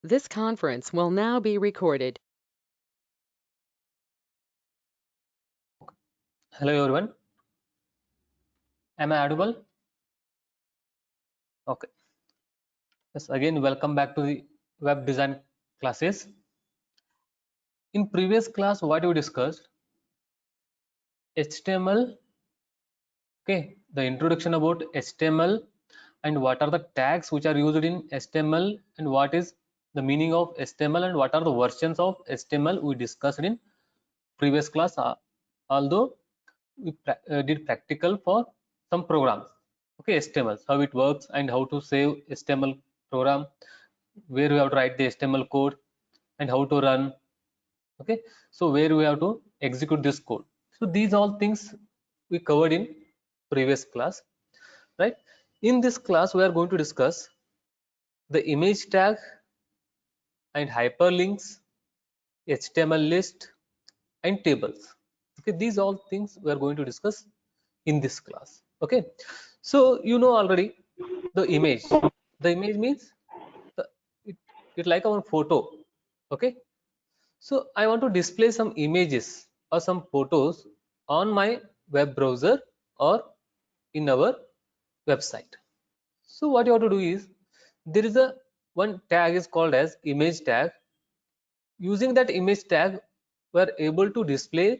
This conference will now be recorded. Hello everyone. Am I audible? Okay. Yes, again welcome back to the web design classes. In previous class what we discussed? HTML. Okay, the introduction about HTML and what are the tags which are used in HTML and what is the meaning of HTML and what are the versions of HTML we discussed in previous class. Although we did practical for some programs. Okay, HTML, how it works and how to save HTML program, where we have to write the HTML code and how to run. Okay, so where we have to execute this code. So these all things we covered in previous class, right? In this class we are going to discuss the image tag and hyperlinks, HTML list and tables. Okay, these all things we are going to discuss in this class. Okay, so you know already the image. The image means the, it like our photo. Okay, so I want to display some images or some photos on my web browser or in our website. So what you have to do is there is a one tag is called as image tag. Using that image tag, we are able to display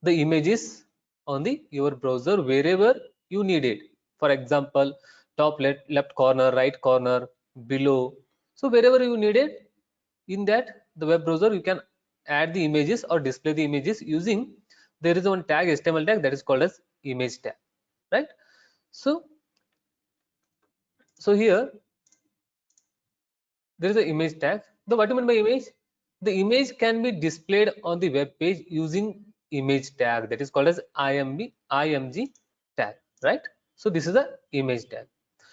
the images on the your browser wherever you need it. For example, top left corner, right corner, below. So wherever you need it, in that the web browser you can add the images or display the images using there is one tag HTML tag that is called as image tag, right? So here there is an image tag. The what do you mean by image? The image can be displayed on the web page using image tag that is called as img tag, right? So this is the image tag.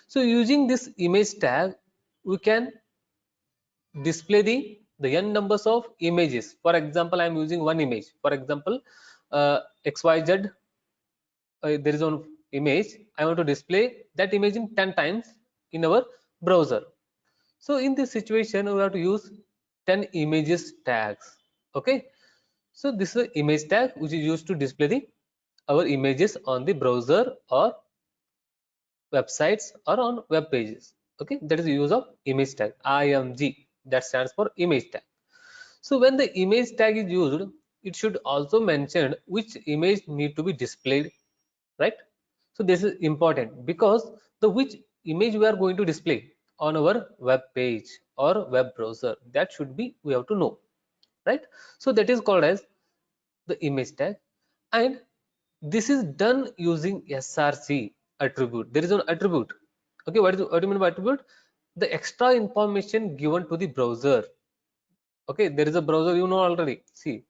So using this image tag we can display the n numbers of images. For example, I am using one image. For example, xyz, there is one image. I want to display that image in 10 times in our browser. So in this situation we have to use 10 images tags. Okay, so this is an image tag which is used to display our images on the browser or websites or on web pages. Okay, that is the use of image tag, img, that stands for image tag. So when the image tag is used, it should also mention which image need to be displayed, right? So this is important because the which image we are going to display on our web page or web browser, that should be we have to know, right? So that is called as the image tag, and this is done using src attribute. There is an attribute. Okay, what do you mean by attribute? The extra information given to the browser. Okay, there is a browser, you know already. See,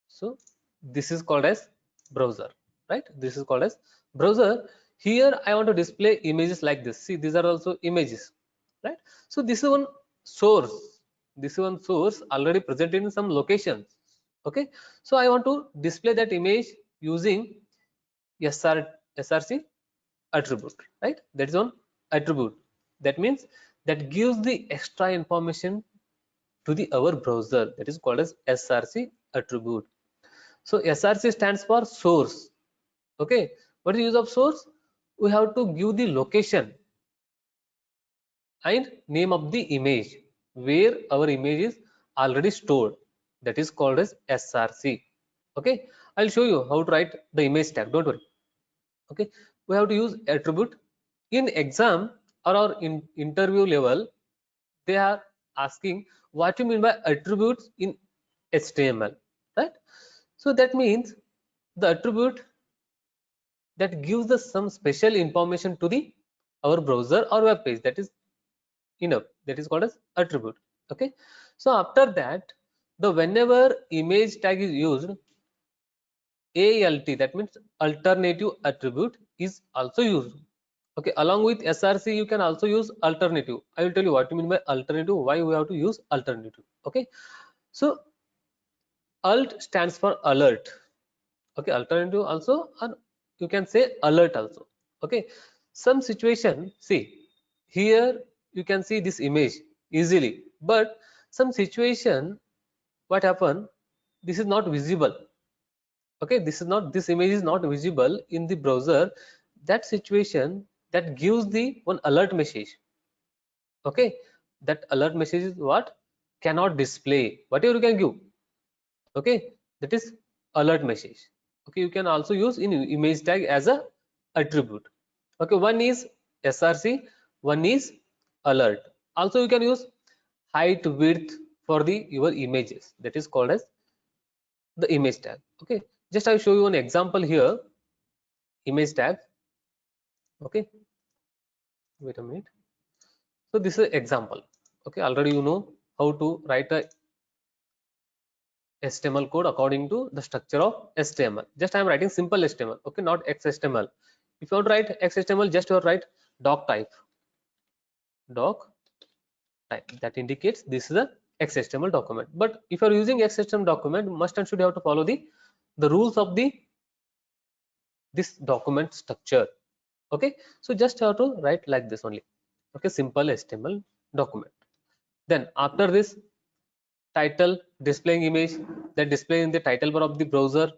so this is called as browser, right? This is called as browser. Here I want to display images like this. See, these are also images, right? So this is one source. This is one source already present in some locations. Okay, so I want to display that image using src attribute, right? That is one attribute. That means that gives the extra information to the our browser, that is called as src attribute. So src stands for source. Okay, what is the use of source? We have to give the location and name of the image where our image is already stored, that is called as src. Okay, I'll show you how to write the image tag, don't worry. Okay, we have to use attribute. In exam or in interview level, they are asking what you mean by attributes in HTML, right? So that means the attribute that gives us some special information to the our browser or web page, that is enough, that is called as attribute. Okay, so after that, the whenever image tag is used, alt, that means alternative attribute, is also used. Okay, along with src you can also use alternative. I will tell you what you mean by alternative, why we have to use alternative. Okay, so alt stands for alert. Okay, alternative also, or you can say alert also. Okay, some situation, see here you can see this image easily, But some situation, what happen, this is not visible. Okay, this image is not visible in the browser. That situation, that gives the one alert message. Okay, that alert message is what? Cannot display whatever you can give. Okay, that is alert message. Okay, you can also use in image tag as a attribute. Okay, one is src, one is alert. Also you can use height, width for the your images, that is called as the image tag. Okay, just I'll show you an example here. Image tag. Okay, wait a minute. So this is an example. Okay, already you know how to write a HTML code according to the structure of HTML. Just I am writing simple HTML. Okay, not XHTML. If you want to write XHTML, just you write doc type. Doc type, that indicates this is a XHTML document. But if you are using XHTML document, must and should have to follow the rules of this document structure. Okay, so just have to write like this only. Okay, simple HTML document. Then after this, title, displaying image, that display in the title bar of the browser.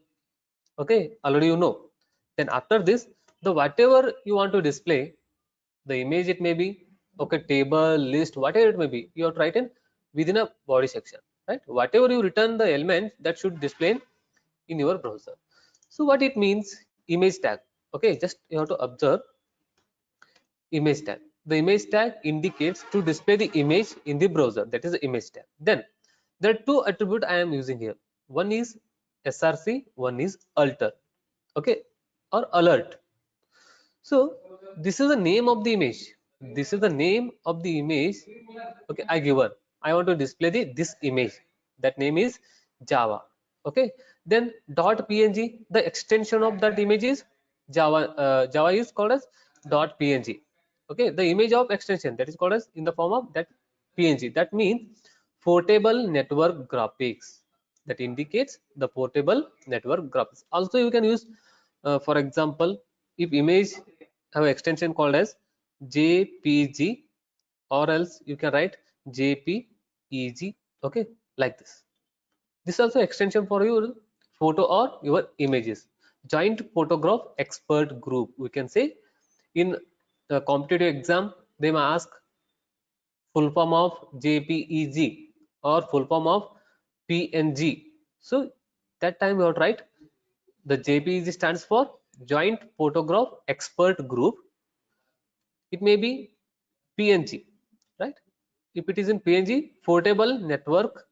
Okay, already you know. Then after this, the whatever you want to display, the image it may be, okay, table, list, whatever it may be, you have to write in within a body section, right? Whatever you return the element, that should display in your browser. So what it means, image tag. Okay, just you have to observe image tag. The image tag indicates to display the image in the browser, that is the image tag. Then there are two attributes I am using here. One is src, one is alter. Okay, or alert. So this is the name of the image. This is the name of the image. Okay, I given. I want to display this image. That name is Java. Okay. Then .png. The extension of that image is Java. Java is called as .png. Okay. The image of extension, that is called as in the form of that PNG. That means portable network graphics. That indicates the portable network graphics. Also, you can use, for example, if image have extension called as JPG, or else you can write JPEG. Okay, like this. This is also extension for your photo or your images. Joint photograph expert group, we can say. In the competitive exam, they may ask full form of JPEG or full form of PNG. So that time you have to write the JPEG stands for Joint Photograph Expert Group. It may be PNG, right? If it is in PNG, portable network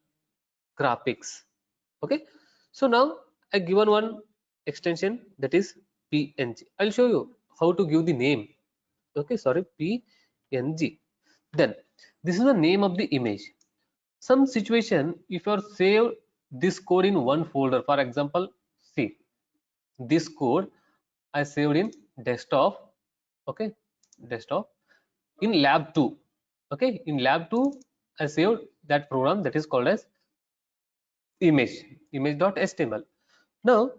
graphics. Okay, so now I given one extension, that is PNG. I'll show you how to give the name. Okay, sorry, PNG. Then this is the name of the image. Some situation, if you are save this code in one folder, for example, see this code I saved in desktop. Okay, desktop, in lab 2. Okay, in lab 2 I saved that program, that is called as image.html. Now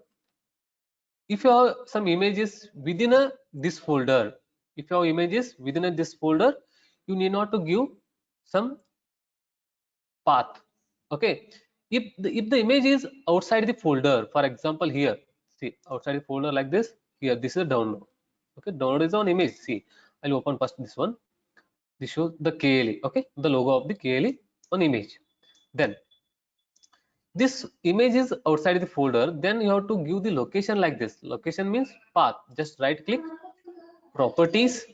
if you have some images within this folder, if you have images within this folder, you need not to give some path. Okay, if the image is outside the folder, for example here, see outside the folder like this, here this is a download. Okay, download is on image. See, I'll open first this one. This shows the KLE. Okay, the logo of the KLE on image. Then this image is outside the folder, then you have to give the location like this. Location means path. Just right click, properties.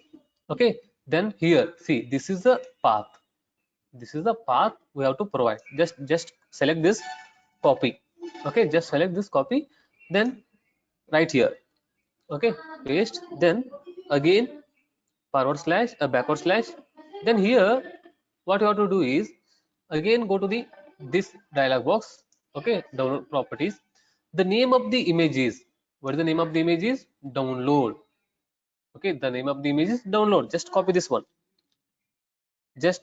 Okay, then here see, this is the path. This is the path we have to provide. Just select this copy. Okay, just select this copy, then right here. Okay, paste, then again forward slash, a backward slash. Then here what you have to do is again go to this dialog box. Okay, download properties. The name of the image is, what is the name of the image is? Download. Okay, the name of the image is download. Just copy this one, just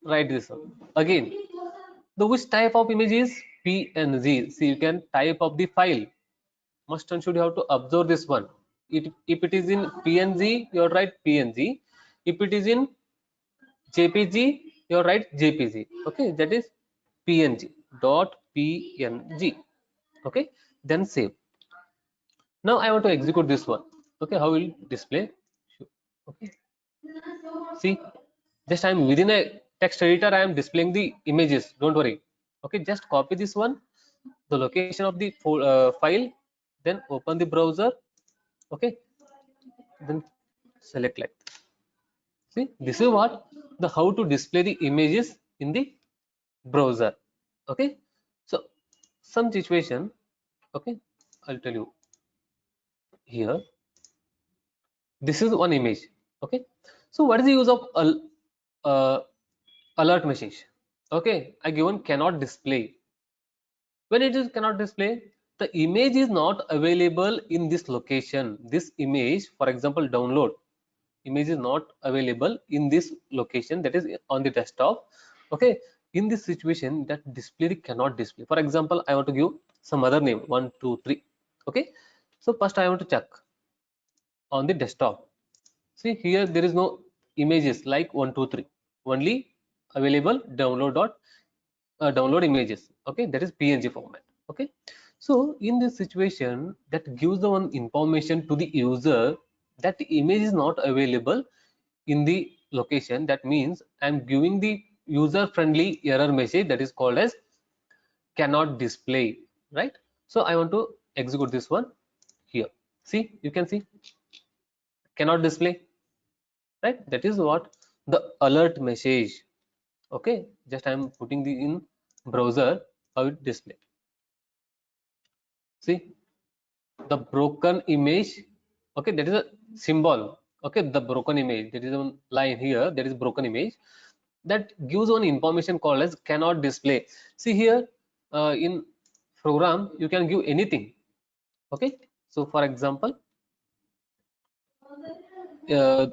write this one. Again, the which type of image is PNG. See, you can type of the file, must and should have to observe this one. If it is in PNG, you write PNG. If it is in JPG, you write JPG. Okay, that is PNG dot PNG. Okay, then save. Now I want to execute this one. Okay, how will display? Okay, see, just I'm within a text editor. I am displaying the images. Don't worry. Okay, just copy this one, the location of the file, then open the browser. Okay, then select like this. See, this is what the how to display the images in the browser. Okay, so some situation. Okay, I'll tell you here. This is one image. Okay, so what is the use of uh, alert message? Okay, I given cannot display. When it is cannot display, the image is not available in this location. This image, for example, download image is not available in this location, that is on the desktop. Okay, in this situation, that display cannot display. For example, I want to give some other name 1 2 3. Okay, so first I want to check on the desktop. See here, there is no images like 1 2 3, only available download images. Okay, that is PNG format. Okay, so in this situation, that gives the one information to the user that the image is not available in the location. That means I'm giving the user friendly error message, that is called as cannot display, right? So I want to execute this one here. See, you can see cannot display, right? That is what the alert message. Okay, just I'm putting the in browser, how it display. See, the broken image. Okay, that is a symbol. Okay, the broken image, there is one line here, that is broken image, that gives one information called as cannot display. See here, in program you can give anything. Okay, so for example, uh,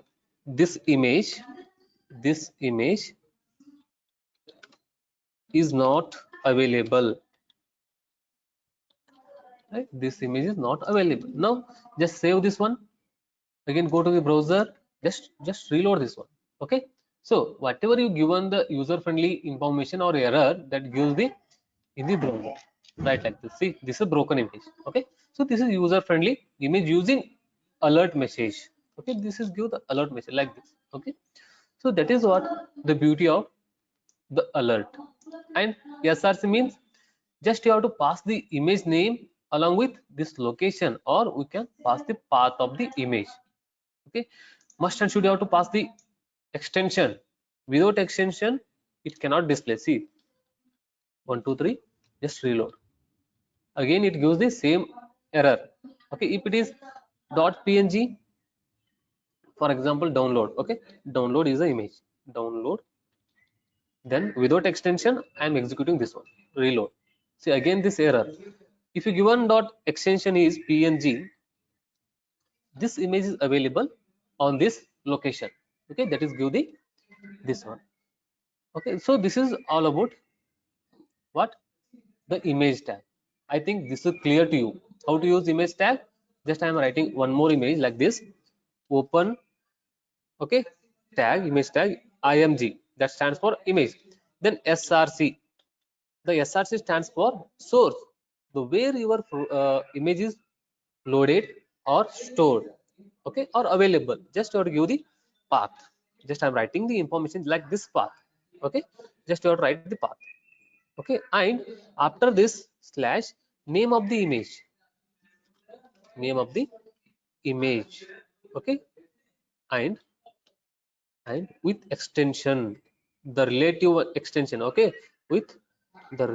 this image is not available, right? This image is not available. Now just save this one, again go to the browser, just reload this one. Okay, so whatever you given the user friendly information or error, that gives the in the browser, right? Like this. See, this is a broken image. Okay, so this is user friendly image using alert message. Okay, this is give the alert message like this. Okay, so that is what the beauty of the alert. And SRC means just you have to pass the image name along with this location, or we can pass the path of the image. Okay, must and should you have to pass the extension. Without extension it cannot display. See, 1 2 3, just reload, again it gives the same error. Okay, if it is .png, for example, download. Okay, download is the image, download, then without extension I am executing this one, reload. See, again this error. If you given dot extension is PNG, this image is available on this location. Okay, that is give the this one. Okay, so this is all about what the image tag. I think this is clear to you how to use image tag. Just I am writing one more image like this, open. Okay, tag, image tag, img, that stands for image. Then src, the src stands for source, the where your image is loaded or stored. Okay, or available, just you have to give the path. Just I'm writing the information like this path. Okay, just you have to write the path. Okay, and after this slash name of the image, name of the image. Okay, and with extension, the relative extension. Okay, with the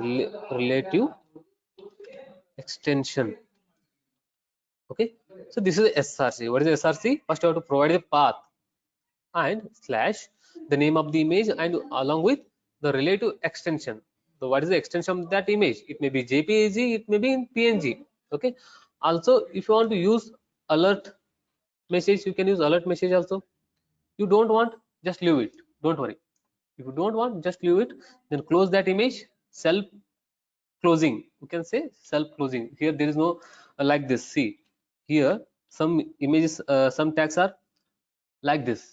relative extension. Okay, so this is src. What is src? First you have to provide the path and slash the name of the image and along with the relative extension. So what is the extension of that image? It may be jpeg, it may be in png. Okay, also if you want to use alert message, you can use alert message also. You don't want, just leave it, don't worry. If you don't want, just leave it, then close that image. Self closing, you can say self closing. Here there is no like this. See here, some images, some tags are like this.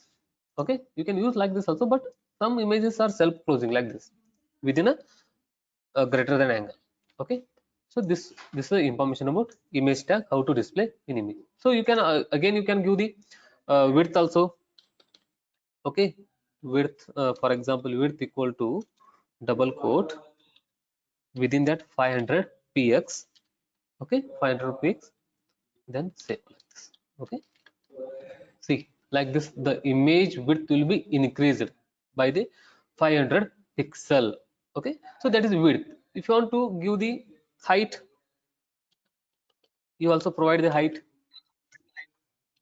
Okay, you can use like this also, but some images are self-closing like this within a greater than angle. Okay, so this is the information about image tag, how to display in image. So you can again you can give the width also. Okay, width for example width equal to double quote within that 500 px. Okay, 500 px, then save like this. Okay, see like this the image width will be increased by the 500 pixel. Okay, so that is width. If you want to give the height, you also provide the height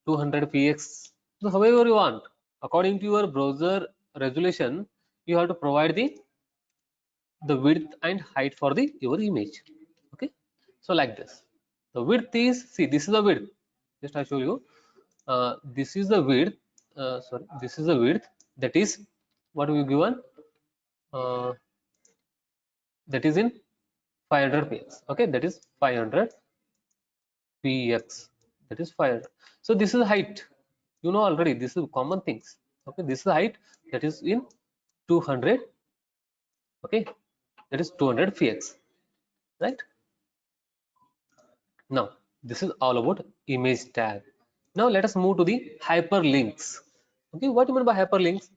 200 px. So however you want, according to your browser resolution, you have to provide the width and height for the your image. Okay, so like this the width is, see this is the width, just I show you. This is the width, sorry, this is the width, that is what we given, uh, that is in 500 px. Okay, that is 500 px, that is 500. So this is height, you know already, this is common things. Okay, this is height, that is in 200. Okay, that is 200 px, right? Now this is all about image tag. Now let us move to the hyperlinks. Okay, what do you mean by hyperlinks?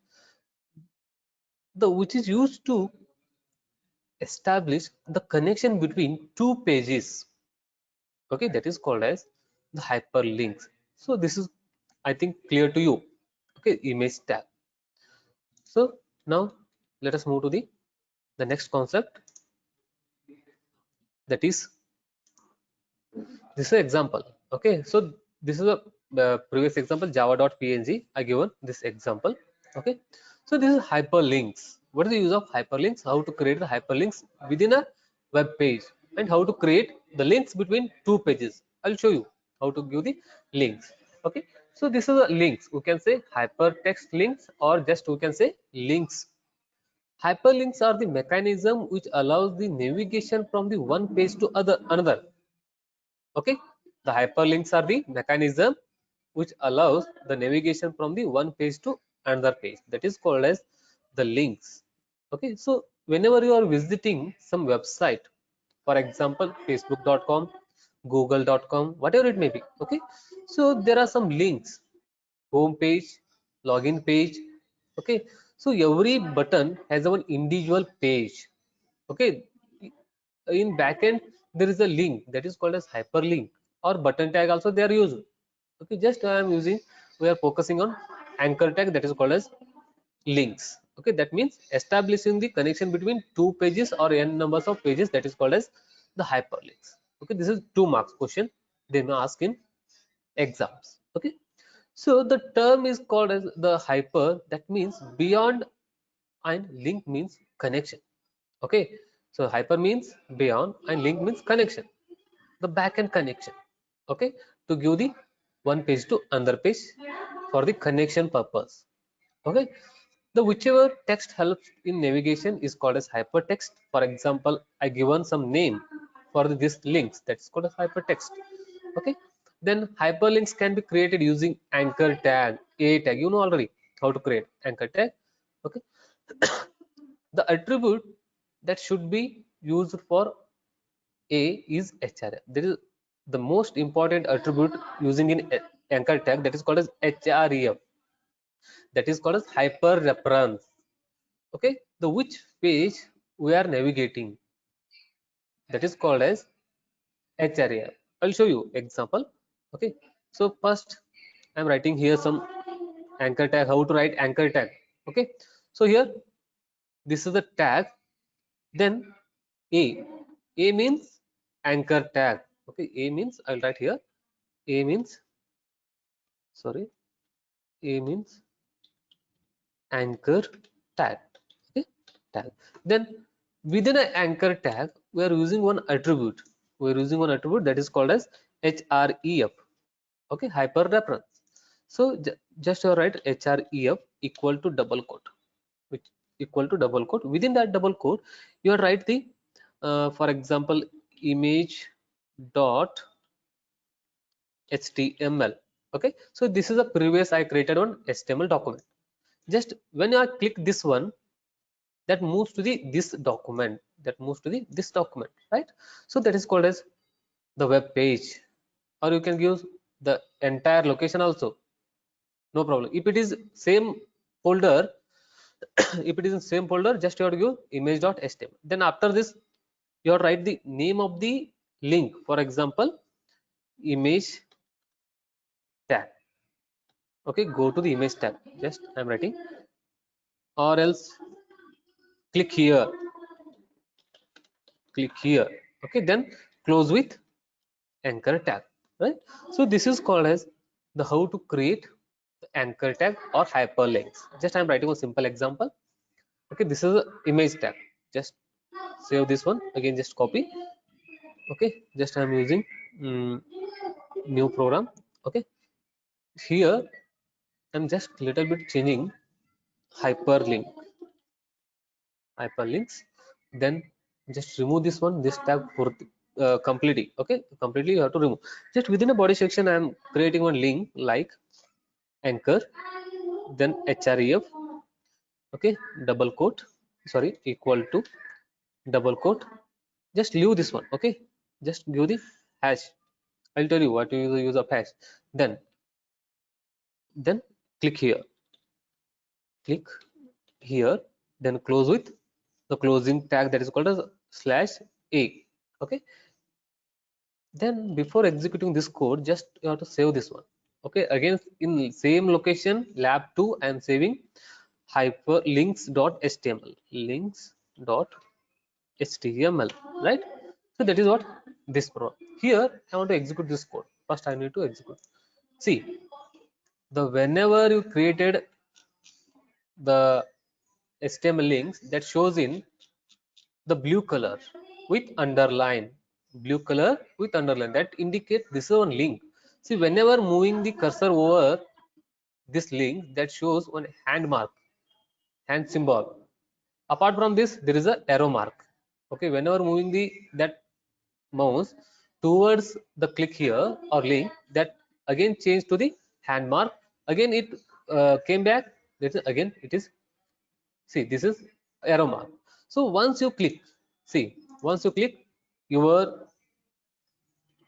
The which is used to establish the connection between two pages. Okay, that is called as the hyperlinks. So this is, I think, clear to you. Okay, image tag. So now let us move to the next concept, that is this is an example. Okay, so this is a previous example java.png. I given this example. Okay, so this is hyperlinks. What is the use of hyperlinks? How to create the hyperlinks within a web page, and how to create the links between two pages. I'll show you how to give the links. Okay, so this is a links, we can say hypertext links, or just we can say links. Hyperlinks are the mechanism which allows the navigation from the one page to another. Okay, the hyperlinks are the mechanism which allows the navigation from the one page to another page, that is called as the links. Okay, so whenever you are visiting some website, for example facebook.com, google.com, whatever it may be. Okay, so there are some links, home page, login page. Okay, so every button has one individual page. Okay, in backend there is a link that is called as hyperlink, or button tag also they are used. Okay, just I am using, we are focusing on anchor tag, that is called as links. Okay, that means establishing the connection between two pages or n numbers of pages, that is called as the hyperlinks. Okay, this is 2 marks question they may ask in exams. Okay, so the term is called as the hyper, that means beyond, and link means connection. Okay, so hyper means beyond and link means connection, the backend connection. Okay, to give the one page to another page for the connection purpose. Okay, the whichever text helps in navigation is called as hypertext. For example, I given some name for this links, that's called as hypertext. Okay, then hyperlinks can be created using anchor tag, a tag, you know already how to create anchor tag. Okay, the attribute that should be used for a is href. There is the most important attribute using in anchor tag, that is called as href, that is called as hyper reference. Okay, the which page we are navigating, that is called as href. I'll show you example. Okay, so first I'm writing here some anchor tag, how to write anchor tag. Okay, so here this is the tag, then a a means anchor tag. Okay, a means, I'll write here, a means, sorry, a means anchor tag. Okay, tag, then within an anchor tag we are using one attribute, that is called as href. Okay, hyper reference. So just you write href equal to double quote, which equal to double quote, within that double quote you write the for example image dot html. Okay, so this is a previous I created on html document. just when I click this one, that moves to the this document, this document, right? So that is called as the web page, or you can use the entire location also, no problem. If it is same folder, if it is in same folder, just you have to give image.html. Then after this, you have to write the name of the link. For example, image tag. Okay, go to the image tab. Just I'm writing, or else click here, click here. Okay, then close with anchor tag, right? So this is called as the how to create the anchor tag or hyperlinks. Just I'm writing a simple example. Okay, this is a image tag. Just save this one again, just copy. Okay, just I'm using new program. Okay, here I'm just little bit changing hyperlink, hyperlinks. Then just remove this one, this tag for completely. Okay, completely you have to remove. Just within a body section I am creating one link like anchor, then href. Okay, double quote, sorry, equal to double quote. Just leave this one. Okay, just give the hash. I'll tell you what to use the use of hash. Then click here, click here, then close with the closing tag that is called as /a. Okay, then before executing this code, just you have to save this one. Okay, again in same location lab 2 I am saving hyperlinks.html, links.html, right? So that is what this program. Here I want to execute this code. First I need to execute. See, the whenever you created the HTML links, that shows in the blue color with underline, blue color with underline, that indicates this is one link. See, whenever moving the cursor over this link, that shows one hand mark, hand symbol. Apart from this, there is a arrow mark. Okay, whenever moving the that mouse towards the click here or link, that again change to the hand mark. Again it came back, this is again it is, see, this is arrow mark. So once you click, see, once you click, your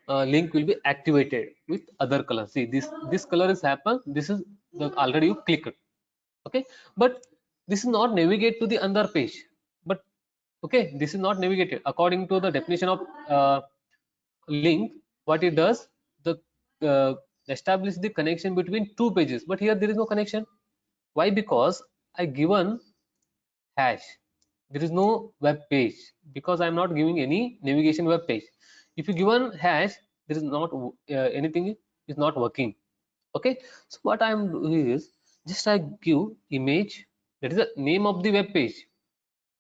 link will be activated with other color. See, this color is happen, this is the already you clicked. Okay, but this is not navigate to the other page. But okay, this is not navigated according to the definition of link. What it does, the establish the connection between two pages, but here there is no connection. Why? Because I given hash, there is no web page, because I am not giving any navigation web page. If you given hash, there is not anything is not working. Okay, so what I am doing is just I give image, that is the name of the web page.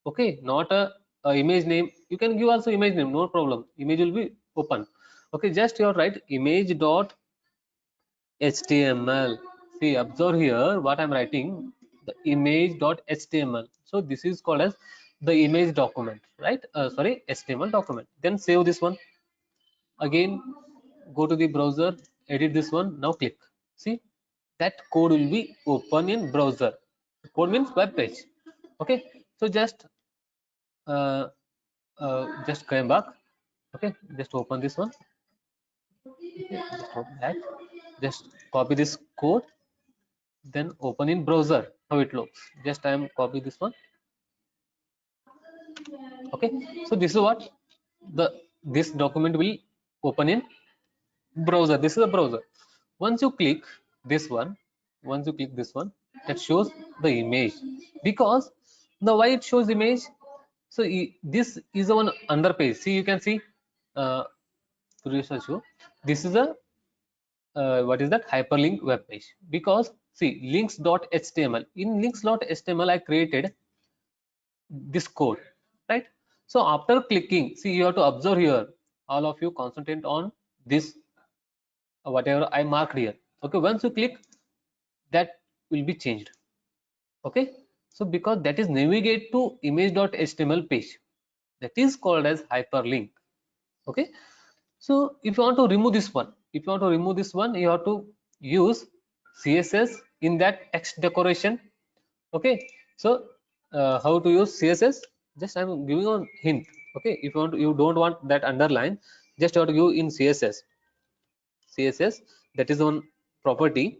Okay, not a image name. You can give also image name, no problem, image will be open. Okay, just you write image dot html. See, observe here what I'm writing, the image dot html. So this is called as the image document, right? Sorry, html document. Then save this one. Again go to the browser, edit this one, now click. See, that code will be open in browser. Code means web page. Okay, so uh, just come back. Okay, just open this one. Okay, just open that, just copy this code, then open in browser. How it looks, just I am copy this one. Okay, so this is what the this document will open in browser. This is a browser. Once you click this one, once you click this one, that shows the image. Because the why it shows image, so this is the one under page. See, you can see uh, this is a what is that, hyperlink web page. Because see, links.html, in links.html I created this code, right? So after clicking, see, you have to observe here, all of you concentrate on this whatever I marked here. Okay, once you click, that will be changed. Okay, so because that is navigate to image.html page, that is called as hyperlink. Okay, so if you want to remove this one, if you want to remove this one, you have to use css in that text decoration. Okay, so how to use CSS? Just I'm giving a hint. Okay, if you don't want that underline, just you have to give in CSS, that is one property,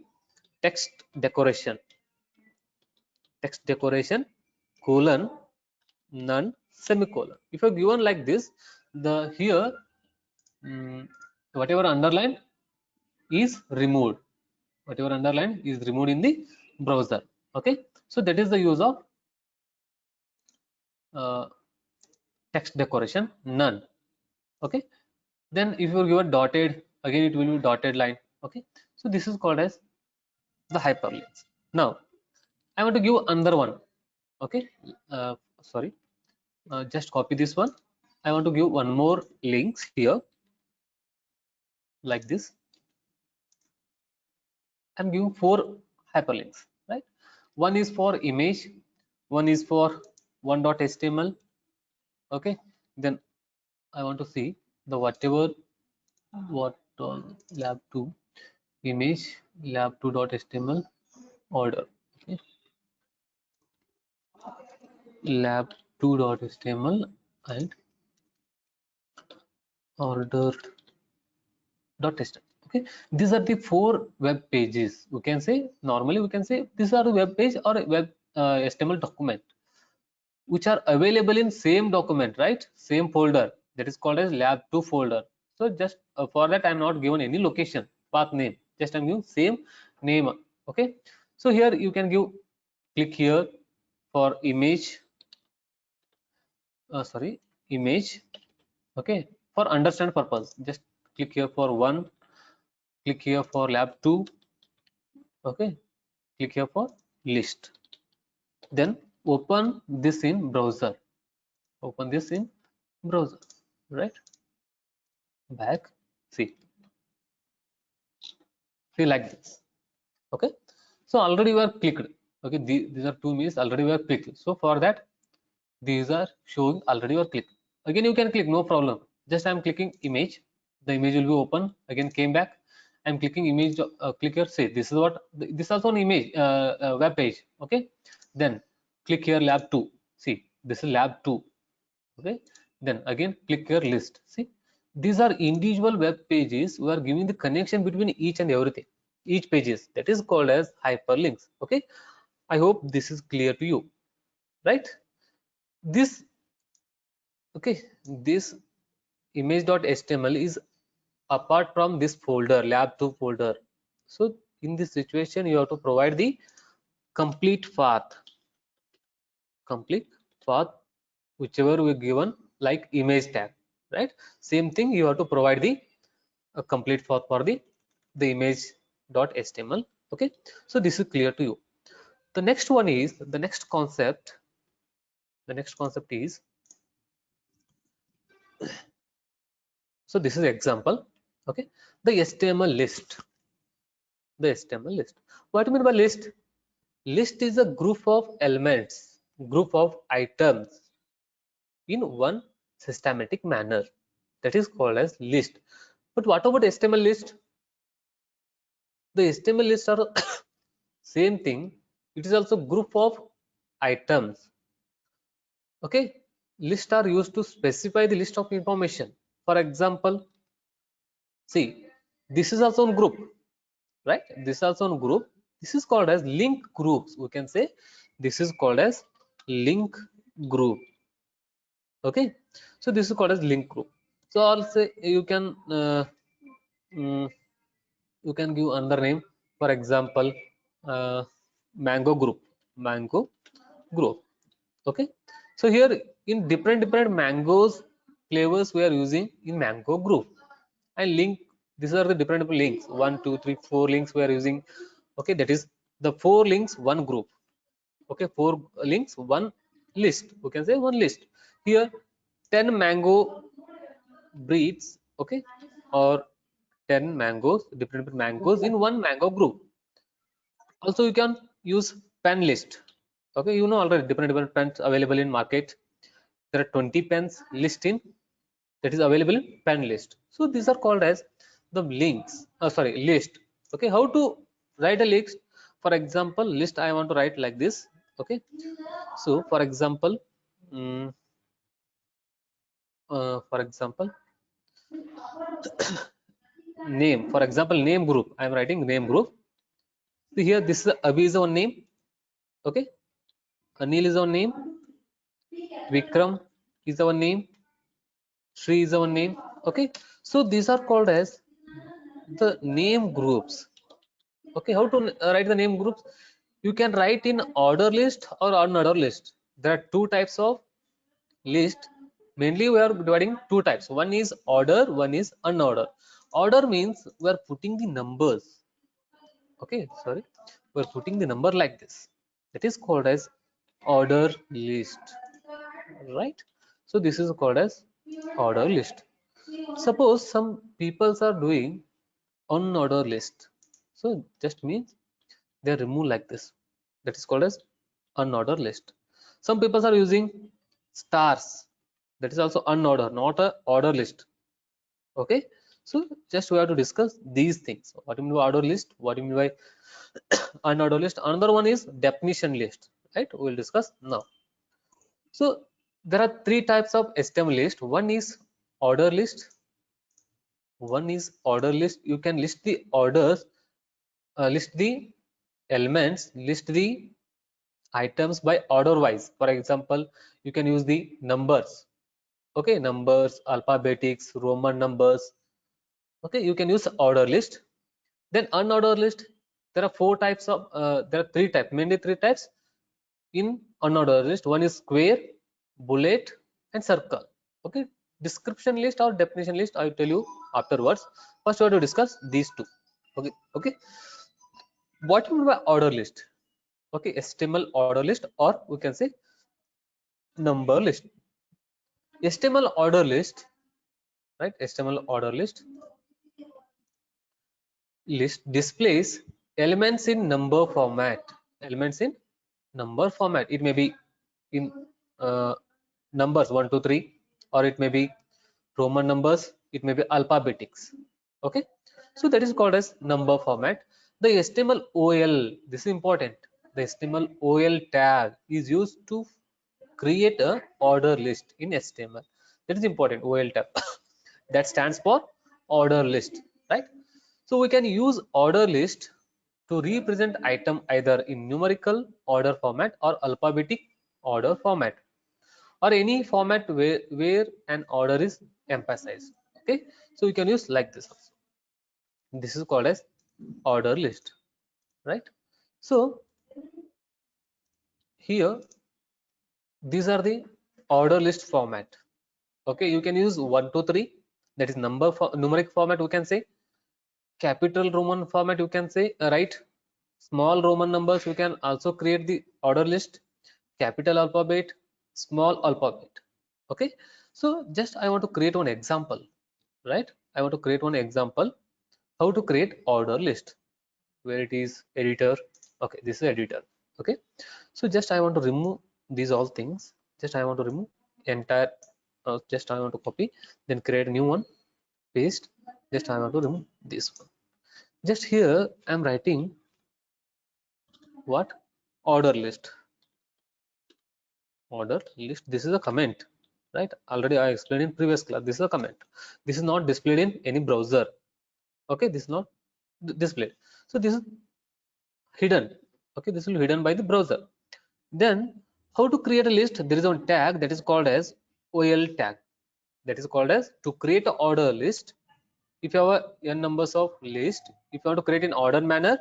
text decoration, colon none semicolon. If you're given like this, the here whatever underline is removed, whatever underline is removed in the browser. Okay, so that is the use of uh, text decoration none. Okay, then if you give a dotted, again it will be dotted line. Okay, so this is called as the hyperlinks. Now I want to give another one. Okay, sorry, just copy this one. I want to give one more links here like this. I'm giving 4 hyperlinks, right? One is for image, one is for one.html. Okay, then I want to see the whatever what lab2 image lab2.html order. Okay, lab2.html and order.html. Okay, these are the 4 web pages. We can say normally we can say these are the web page or a web HTML document which are available in same document, right? Same folder, that is called as lab2 folder. So just for that I'm not given any location path name, just I'm giving same name. Okay, so here you can give click here for image, sorry, image. Okay, for understand purpose just click here for one, click here for lab2. Okay, click here for list, then open this in browser, open this in browser, right? Back, see like this. Okay, so already we are clicked. Okay, these are 2 images already we are clicked. So for that these are showing already we are clicked. Again you can click, no problem. Just I'm clicking image, the image will be open. Again came back, I'm clicking image, click here, say this is what this is also an image web page. Okay, then click here lab2, see this is lab2. Okay, then again click here list, see these are individual web pages. We are giving the connection between each and everything, each pages, that is called as hyperlinks. Okay, I hope this is clear to you, right? This, okay, this image.html is apart from this folder, lab2 folder. So in this situation you have to provide the complete path, complete path whichever we given, like image tag, right? Same thing you have to provide the complete path for the image.html. Okay, so this is clear to you. The next one is the next concept, the next concept is, so this is example. Okay, the HTML list, the HTML list. What do you mean by list? List is a group of elements, group of items in one systematic manner, that is called as list. But what about HTML list? The HTML list are same thing, it is also group of items. Okay, lists are used to specify the list of information. For example, see this is also a group, right? This is also a group, this is called as link groups. We can say this is called as link group. Okay, so this is called as link group. So also you can mm, you can give another name. For example, mango group, mango group. Okay, so here in different mangoes flavors we are using in mango group, and link, these are the different links, 1 2 3 4 links we are using. Okay, that is the 4 links one group. Okay, 4 links one list, we can say one list. Here 10 mango breeds, okay, or 10 mangoes, different mangoes in one mango group. Also you can use pen list. Okay, you know already different pens available in market. There are 20 pens list in, that is available in pen list. So these are called as the links, sorry, list. Okay, how to write a list? For example, list I want to write like this, Okay, so for example, for example, name, for example, name group, I am writing name group. So here this is Abhi is our name. Okay, Anil is our name, Vikram is our name, Shri is our name. Okay, so these are called as the name groups. Okay, how to write the name groups? You can write in order list or unorder list. There are two types of list. Mainly we are dividing two types. One is order, one is unorder. Order means we are putting the numbers. Okay, sorry, we are putting the number like this. That is called as order list, right? So this is called as order list. Suppose some peoples are doing unorder list. So just means they remove like this. That is called as unorder list. Some people are using stars. That is also unorder, not a order list. Okay. So just we have to discuss these things. What do you mean by order list? What do you mean by unorder list? Another one is definition list. Right? We will discuss now. So there are three types of HTML list. One is order list. One is order list. You can list the orders, list the elements, list the items by order wise. For example, you can use the numbers. Okay, numbers, alphabetics, Roman numbers. Okay, you can use order list. Then unordered list, there are four types of there are three types, mainly three types in unordered list. One is square, bullet, and circle. Okay, description list or definition list I will tell you afterwards. First we have to discuss these two. Okay, okay. What you mean by order list? Okay, HTML order list, or we can say number list. HTML order list, right? HTML order list displays elements in number format. Elements in number format. It may be in numbers 1, 2, 3, or it may be Roman numbers. It may be alphabetics. Okay, so that is called as number format. The HTML OL, this is important. The HTML OL tag is used to create a order list in HTML. That is important. OL tag that stands for order list, right? So we can use order list to represent item either in numerical order format or alphabetic order format, or any format where an order is emphasized. Okay, so we can use like this also. This is called as order list, right? So here these are the order list format. Okay, you can use 1, 2, 3, that is number for numeric format. We can say capital Roman format, you can say, right? Small Roman numbers, you can also create the order list, capital alphabet, small alphabet. Okay, so just I want to create one example, right? I want to create one example how to create order list. Where it is editor. Okay, this is editor. Okay, so just I want to remove these all things. Just I want to remove entire, just I want to copy, then create a new one, paste. Just I want to remove this one. Just here I'm writing what? Order list. Order list. This is a comment, right? Already I explained in previous class. This is a comment. This is not displayed in any browser. Okay, this is not displayed. So this is hidden. Okay, this will be hidden by the browser. Then how to create a list? There is one tag that is called as OL tag. That is called as to create an order list. If you have a n numbers of list, if you want to create in order manner,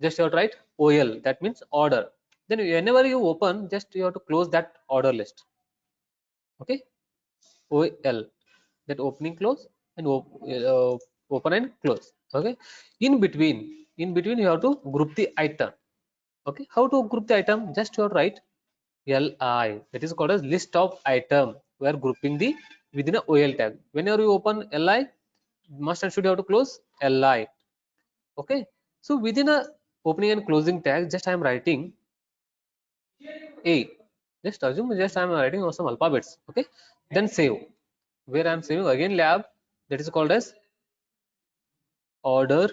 just you have to write OL. That means order. Then whenever you open, just you have to close that order list. Okay, OL. That opening close and open and close. Okay. In between you have to group the item. Okay. How to group the item? Just you have to write LI, that is called as list of item. We are grouping the within a OL tag. Whenever you open LI, must and should you have to close LI. Okay, so within a opening and closing tag, just I am writing A. Just assume just I am writing some alphabets. Okay, then save. Where I am saving again lab, that is called as order.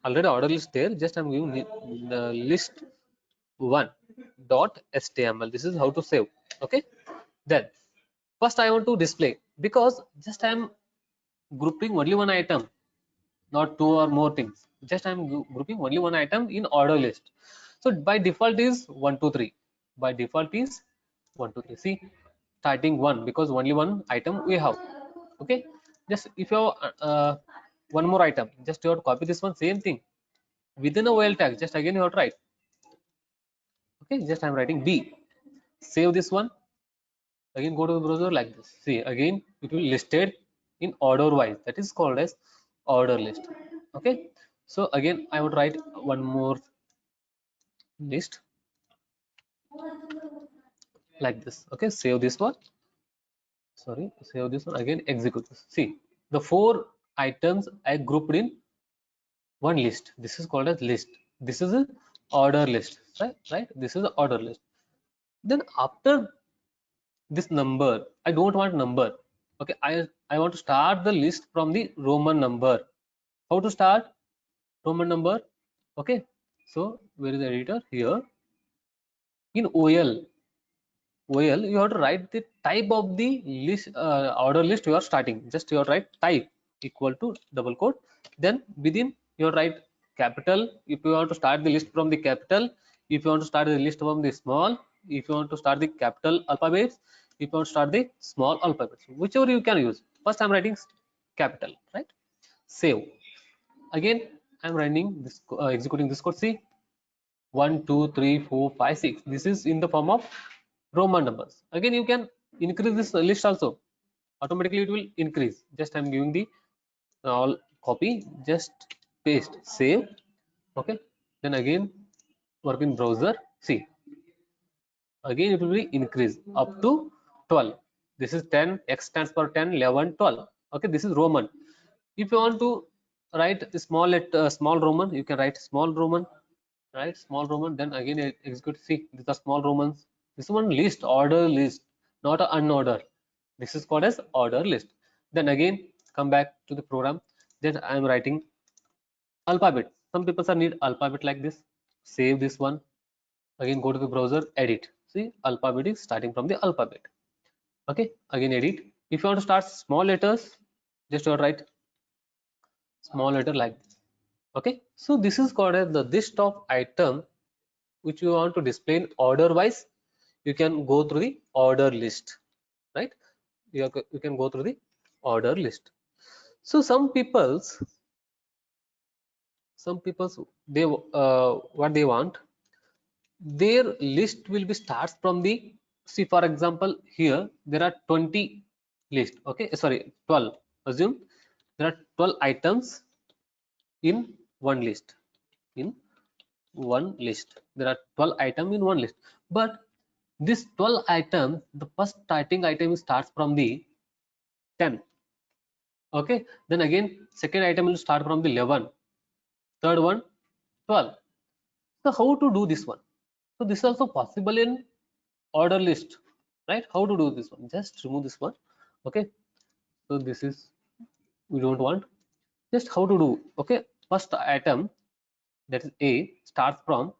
Already order list there. Just I am giving list 1.html. This is how to save. Okay, then first I want to display, because just I am grouping only one item, not two or more things. Just I'm grouping only one item in order list. So by default is 1 2 3. By default is 1 2 3. See, starting one, because only one item we have. Okay, just if you have one more item, just you have to copy this one, same thing within a while tag. Just again you have to write. Okay, just I'm writing B. Save this one. Again go to the browser like this. See, again it will listed in order wise. That is called as order list. Okay, so again I would write one more list like this. Okay, save this one. Sorry, save this one. Again execute this. See, the four items I grouped in one list. This is called as list. This is a order list, right? This is the order list. Then after this number, I don't want number. Okay, I want to start the list from the Roman number. How to start Roman number? Okay, so where is the editor? Here in OL, you have to write the type of the list, order list you are starting. Just you have to write type equal to double quote. Then within you have to write capital if you want to start the list from the capital. If you want to start the list from the small, if you want to start the capital alphabets, if you want to start the small alphabets, whichever you can use. First I'm writing capital, right? Save. Again I'm running this, executing this code. See, 1 2 3 4 5 6. This is in the form of Roman numbers. Again you can increase this list also, automatically it will increase. Just I'm giving the all copy, just paste, save. Okay, then again work in browser. See, again it will be increase up to 12. This is 10, x stands for 10, 11, 12. Okay, this is Roman. If you want to write small Roman, you can write small Roman, right? Small Roman. Then again execute. See, these are small Romans. This one list, order list, not an unorder. This is called as order list. Then again come back to the program. Then I am writing alphabet. Some people need alphabet like this. Save this one. Again go to the browser, edit. See, alphabet is starting from the alphabet. Okay, again edit. If you want to start small letters, just you write small letter like this. Okay, so this is called as the list of item which you want to display in order wise. You can go through the order list, right? You can go through the order list. So some people's they what they want, their list will be starts from the, see for example here there are 20 list. Okay, sorry, 12. Assume there are 12 items in one list. In one list there are 12 items in one list, but this 12 items, the first starting item starts from the 10. Okay, then again second item will start from the 11, third one 12. So how to do this one? So this is also possible in order list, right? How to do this one? Just remove this one. Okay, so this is we don't want. Just how to do? Okay, first item, that is A, starts from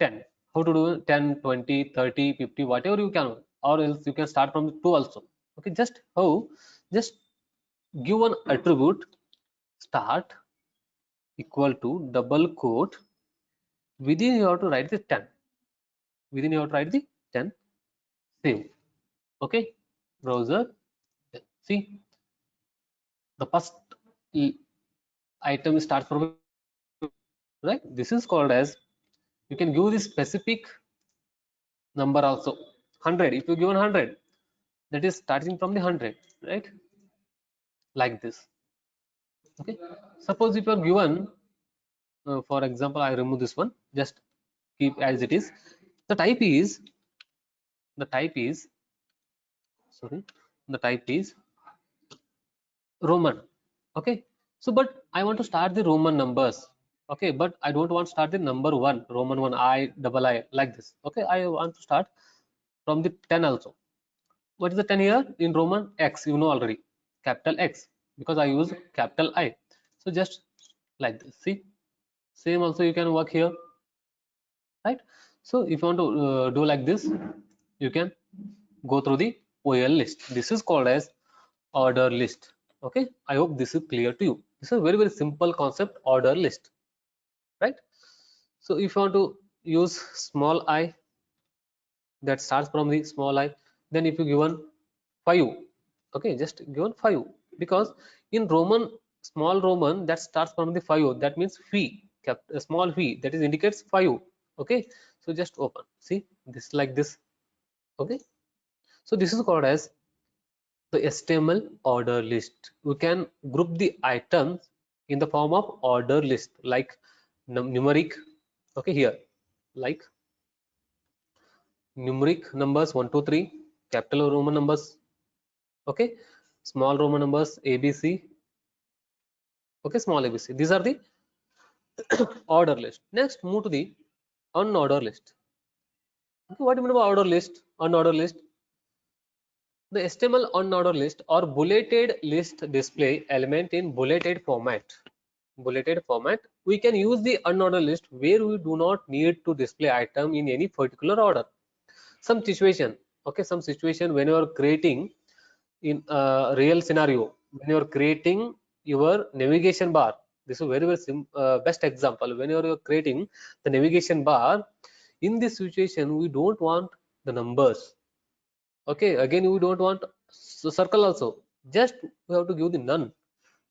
10. How to do? 10, 20, 30, 50, whatever you can, or else you can start from 2 also. Okay, just how? Just give one attribute start equal to double quote, within you have to write the 10, within you have to write the 10, save. Okay, browser. See, the first item starts from, right? This is called as, you can give this specific number also. 100, if you give 100, that is starting from the 100, right? Like this. Okay, suppose if you are given, for example, I remove this one, just keep as it is. The type is, the type is sorry, the type is Roman. Okay, so but I want to start the Roman numbers. Okay, but I don't want to start the number one, Roman one, I double I, like this. Okay, I want to start from the 10 also. What is the 10 here in Roman? X, you know already, capital X, because I use capital I. So just like this. See, same also you can work here, right? So if you want to do like this, you can go through the OL list. This is called as order list. Okay, I hope this is clear to you. This is a very, very simple concept, order list, right? So if you want to use small I, that starts from the small I, then if you given 5, okay, just given 5, because in Roman, small Roman, that starts from the 5, that means phi, a small phi, that is indicates 5. Okay, so just open, see this like this. Okay, so this is called as the HTML order list. We can group the items in the form of order list, like numeric. Okay, here like numeric numbers 1 2 3, capital Roman numbers, okay, small Roman numbers ABC, okay, small ABC. These are the order list. Next, move to the unordered list. Okay, what do you mean by order list? Unordered list. The HTML unordered list or bulleted list display element in bulleted format. Bulleted format. We can use the unordered list where we do not need to display item in any particular order. Some situation, okay, some situation when you are creating in a real scenario, when you are creating your navigation bar. This is very, very best example. When you are creating the navigation bar, in this situation we don't want the numbers. Okay, again we don't want circle also, just we have to give the none.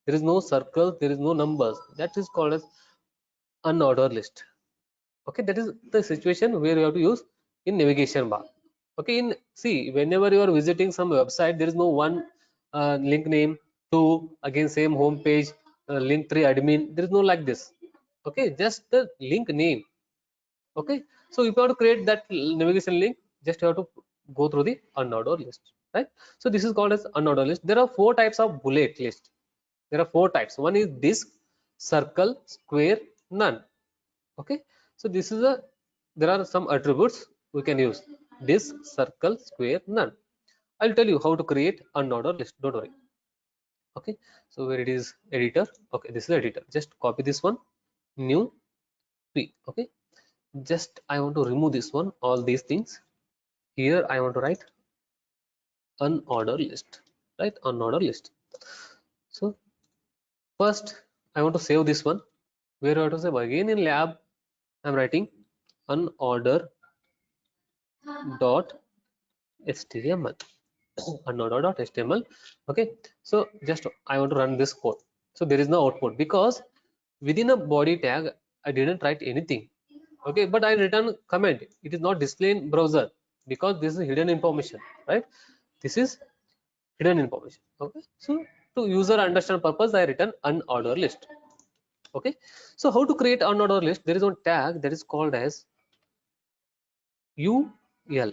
There is no circle, there is no numbers, that is called as unordered list. Okay, that is the situation where you have to use in navigation bar. Okay, in see, whenever you are visiting some website, there is no one link name, two again same home page, link 3 admin, there is no like this. Okay, just the link name. Okay, so if you want to create that navigation link, just you have to go through the unordered list, right? So this is called as unordered list. There are 4 types of bullet list. There are 4 types. One is disk, circle, square, none. Okay, so this is a, there are some attributes we can use: disk, circle, square, none. I'll tell you how to create unordered list, don't worry. Okay, so where it is editor, okay, this is editor, just copy this one, new p. Okay, just I want to remove this one, all these things. Here I want to write unordered list, right? Unordered list. So first I want to save this one. Where I want to save? Again in lab I'm writing unorder dot html, unorder dot html. Okay, so just I want to run this code. So there is no output because within a body tag I didn't write anything. Okay, but I return comment, it is not displayed in browser because this is hidden information, right? This is hidden information. Okay, so to user understand purpose I return unordered list. Okay, so how to create unordered list? There is one tag that is called as ul,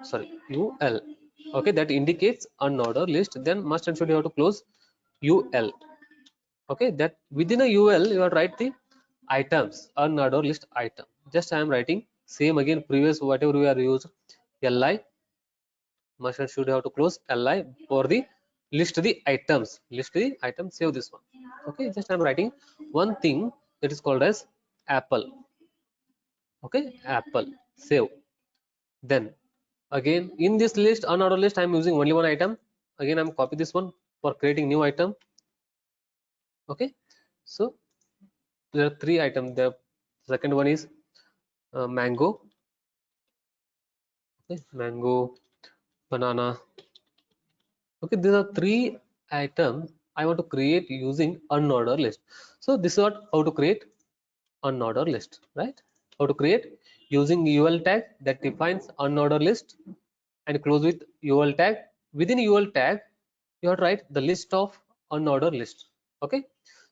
sorry, ul. Okay, that indicates unordered list. Then must and should you have to close ul. Okay, that within a ul you have to write the items, unordered list item. Just I am writing same again, previous whatever we are used, li, must and should have to close li for the list the items, list the items. Save this one. Okay, just I'm writing one thing that is called as apple. Okay, apple, save. Then again in this list, unordered list, I'm using only one item. Again I'm copy this one for creating new item. Okay, so there are 3 items. The second one is mango. Okay, mango, banana. Okay, these are 3 items I want to create using unordered list. So this is what how to create unordered list, right? How to create using ul tag that defines unordered list and close with ul tag. Within ul tag you have to write the list of unordered list. Okay,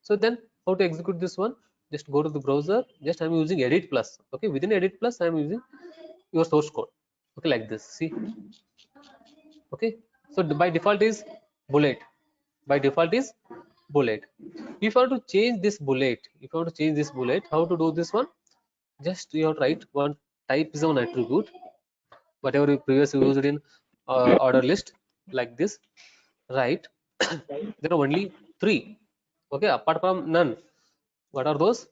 so then how to execute this one? Just go to the browser. Just I'm using edit plus. Okay, within edit plus I'm using your source code. Okay, like this, see. Okay, so by default is bullet, by default is bullet. If you want to change this bullet, if you want to change this bullet, how to do this one? Just you have to write one type is one attribute, whatever you previously used in order list, like this, right? There are only 3. Okay, apart from none. What are those?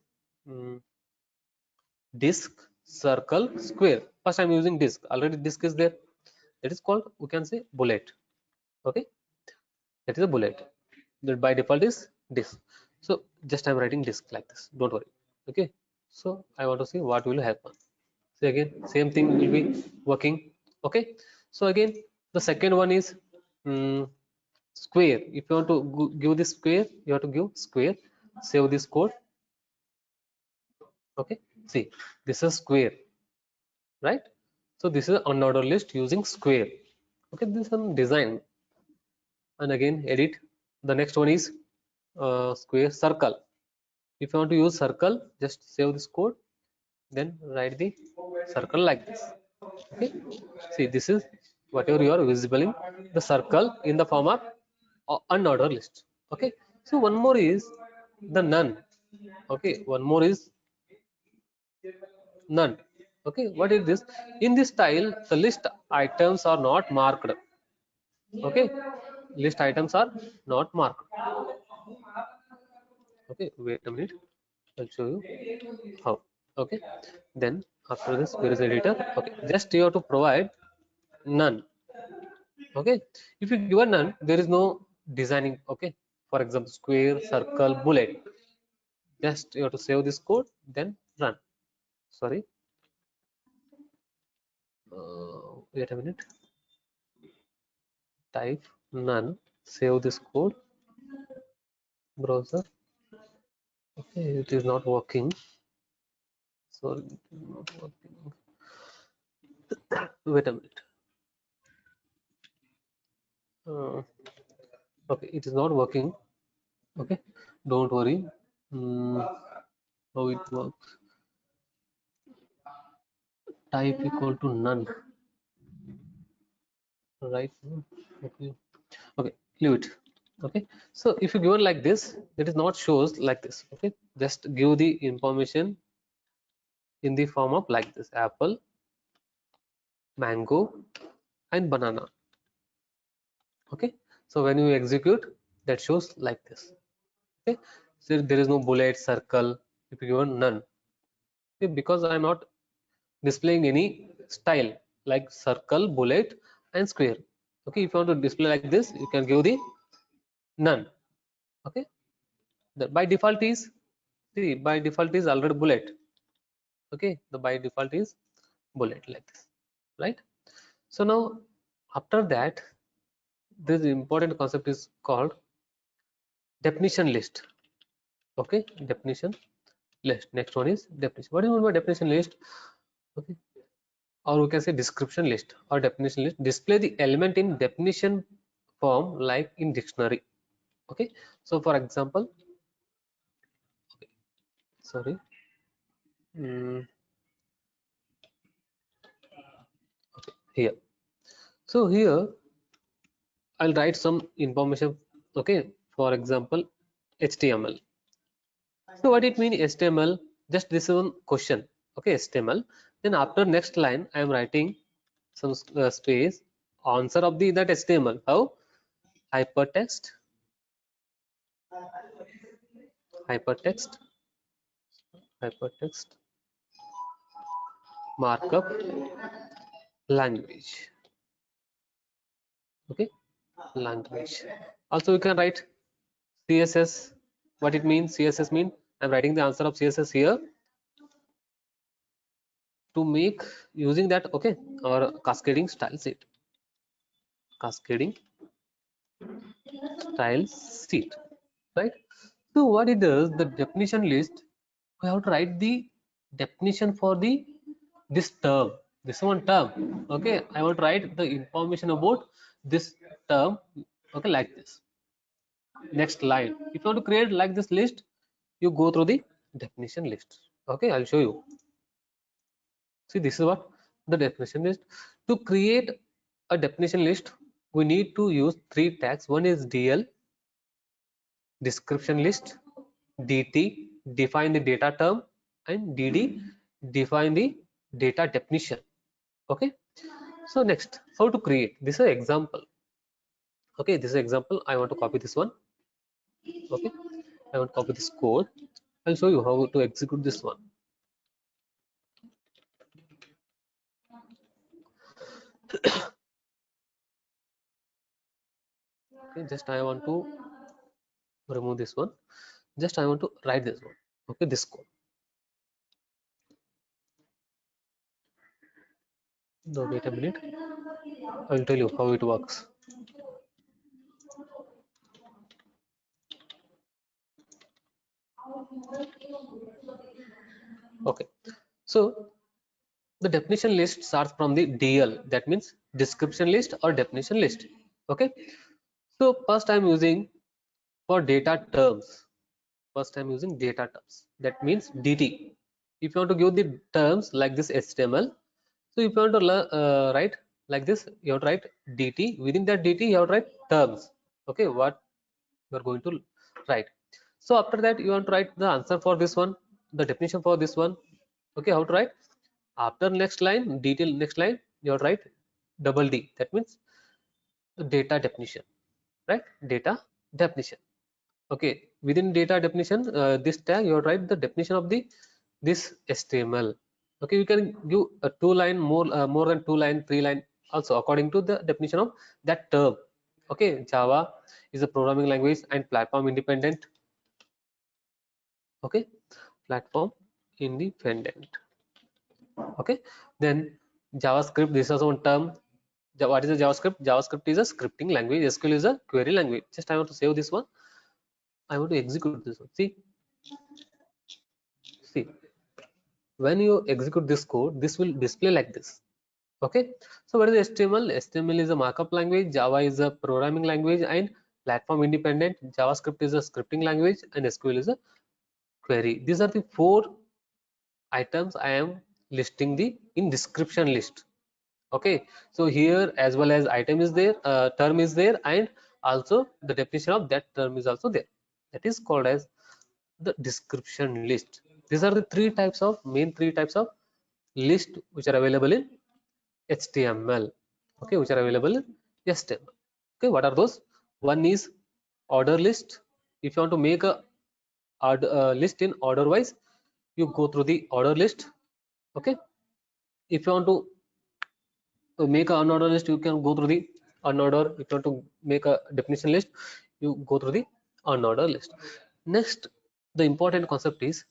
Disk, circle, square. First I'm using disk. Already disk is there. That is called, we can say, bullet. Okay, that is a bullet. That by default is disk. So just I'm writing disk like this. Don't worry. Okay. So I want to see what will happen. So again, same thing will be working. Okay. So again, the second one is square. If you want to give this square, you have to give square. Save this code. Okay. See, this is square, right? So this is unordered list using square. Okay, this is some design. And again, edit. The next one is square, circle. If you want to use circle, just save this code, then write the circle like this. Okay. See, this is whatever you are visible in the circle in the form of unordered list. Okay. So one more is the none. Okay. One more is none. Okay. What is this? In this style, the list items are not marked. Okay. List items are not marked. Okay. Wait a minute. I'll show you how. Okay. Then after this, there is editor. Okay. Just you have to provide none. Okay, if you give a none, there is no designing. Okay, for example, square, circle, bullet. Just you have to save this code, then run. Sorry, wait a minute. Type none, save this code, browser. Okay, it is not working. Sorry, it is not working. Wait a minute. Okay, it is not working. Okay, don't worry. How it works? Type equal to none. Right. Okay. Okay, leave it. Okay, so if you given like this, it is not shows like this. Okay, just give the information in the form of like this: apple, mango, and banana. Okay, so when you execute, that shows like this. Okay, so there is no bullet, circle. If you given none, okay, because I am not displaying any style like circle, bullet, and square. Okay, if you want to display like this, you can give the none. Okay, the by default is, see, by default is already bullet. Okay, the by default is bullet like this, right? So now after that, this important concept is called definition list. Okay, definition list. Next one is definition. What do you mean by definition list? Okay, or we can say description list or definition list. Display the element in definition form like in dictionary. Okay, so for example, okay, sorry, okay, here. So here I'll write some information. Okay, for example, HTML. So what it mean HTML? Just this one question. Okay, HTML. Then after next line, I am writing some space answer of the that HTML. How? Hypertext, hypertext, hypertext, markup, language. Okay, language. Also, you can write CSS. What it means? CSS mean I'm writing the answer of CSS here to make using that. Okay, or cascading style sheet. Cascading style sheet, right? So what it does, the definition list, we have to write the definition for the this term, this one term. Okay, I want to write the information about this term. Okay, like this. Next line. If you want to create like this list, you go through the definition list. Okay, I'll show you. See, this is what the definition list. To create a definition list, we need to use three tags. One is DL, description list, DT, define the data term, and DD, define the data definition. Okay, so next, how to create? This is an example. Okay, this is an example. I want to copy this one. Okay, I want to copy this code. I'll show you how to execute this one. Okay, just I want to remove this one. Just I want to write this one. Okay, this code. Now wait a minute. I will tell you how it works. Okay, so the definition list starts from the DL, that means description list or definition list. Okay, so first I'm using for data terms. First I'm using data terms, that means DT. If you want to give the terms like this HTML, so if you want to write like this, you have to write DT. Within that DT, you have to write terms. Okay, what you are going to write. So after that, you want to write the answer for this one, the definition for this one. Okay, how to write? After next line, detail next line, you have to write double D. That means the data definition, right? Data definition. Okay, within data definition, this tag you have to write the definition of the this HTML. Okay, you can give a two line more than two line, three line also according to the definition of that term. Okay, Java is a programming language and platform independent. Okay, platform independent. Okay, then JavaScript, this is one term. What is a JavaScript? JavaScript is a scripting language. SQL is a query language. Just I want to save this one. I want to execute this one. See, when you execute this code, this will display like this. Okay, so what is HTML? HTML is a markup language. Java is a programming language and platform independent. JavaScript is a scripting language and SQL is a query. These are the four items I am listing the in description list. Okay, so here as well as item is there, term is there, and also the definition of that term is also there. That is called as the description list. These are the main three types of list which are available in HTML. Okay, which are available in HTML. Okay, what are those? One is order list. If you want to make a list in order wise, you go through the order list. Okay, if you want to make an unordered list, you can go through the unordered. If you want to make a definition list, you go through the unordered list. Next, the important concept is,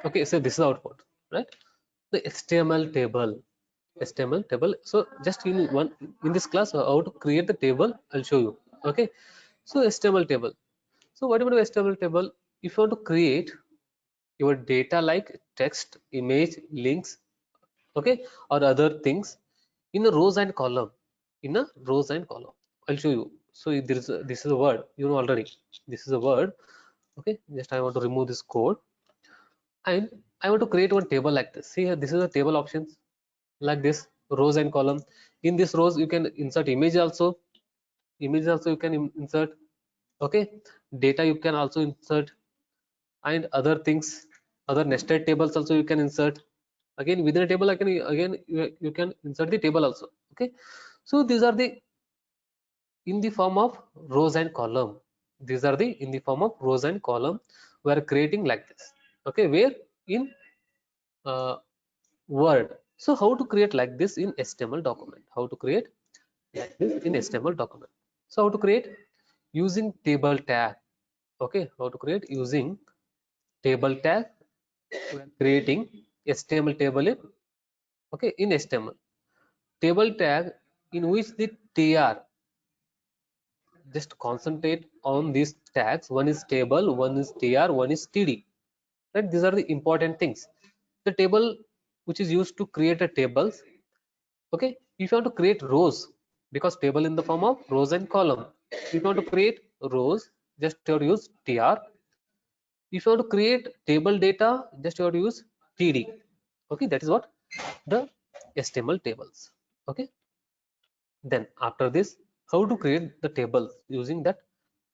okay, so this is output, right? The HTML table. HTML table. So just in this class, how to create the table, I'll show you. Okay, so HTML table. So what about HTML table? If you want to create your data like text, image, links, okay, or other things in a rows and column, in a rows and column, I'll show you. So this is a word, you know already, this is a word. Okay, just I want to remove this code and I want to create one table like this. See here, this is the table options like this, rows and column. In this rows you can insert image also you can insert. Okay, data you can also insert, and other things, other nested tables also you can insert. Again within a table I can again you can insert the table also. Okay, so these are the in the form of rows and column. These are the in the form of rows and column we are creating like this. Okay, where in word. So how to create like this in HTML document? How to create like this in HTML document? So how to create? Using table tag. Okay, how to create? Using table tag. We are creating HTML table in, okay, in HTML table tag in which the tr, just concentrate on these tags. One is table, one is tr, one is td, right? These are the important things. The table which is used to create a tables. Okay, if you want to create rows, because table in the form of rows and column, if you want to create rows, just you have to use tr. If you want to create table data, just you have to use td. Okay, that is what the HTML tables. Okay, then after this, how to create the tables using that.